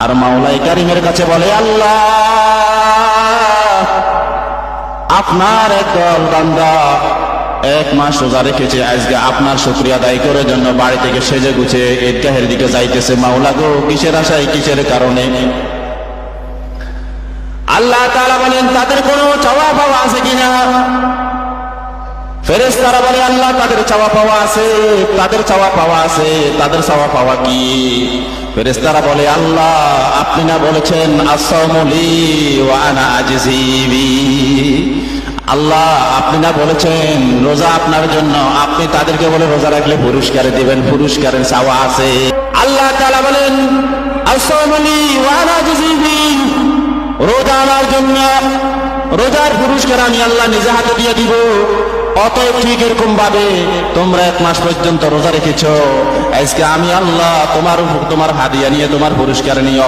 আর মাওলাই কারিমের কাছে বলে, আল্লাহ আপনার একদল বান্দা 1 মাস রোজা রেখেছে, আজকে আপনার শুকরিয়া আদায় করার জন্য বাড়ি থেকে সেজে গুছে ঈদগাহের দিকে যাইতেছে। মাওলা গো, কিসের আশায়, কিসের কারণে? আল্লাহ তাআলা বলেন, তাদের কোনো চাওয়া পাওয়া আছে কিনা? ফেরেশতারা বলে, আল্লাহ তাদের চাওয়া পাওয়া আছে, তাদের চাওয়া পাওয়া আছে। তাদের চাওয়া পাওয়া কি? ফেরেশতারা বলে, আল্লাহ আপনি না বলেছেন আস-সাওমু লি ওয়া আনা আজজি বি, আল্লাহ আপনি না বলেছেন রোজা আপনার জন্য, আপনি তাদেরকে বলে রোজা রাখলে পুরস্কার দিবেন, পুরস্কারের চাওয়া আছে। আল্লাহ তাআলা বলেন আস-সাওমু লি ওয়া আনা আজজি বি, রোজা আমার জন্য, রোজার পুরস্কার আমি আল্লাহ নিজে হাতে দিয়ে দিব। অতএব ঠিক এরকম ভাবে তোমরা 1 মাস পর্যন্ত রোজা রেখেছ, আজকে আমি আল্লাহ তোমার হাদিয়া নিয়ে, তোমার পুরস্কার নিয়ে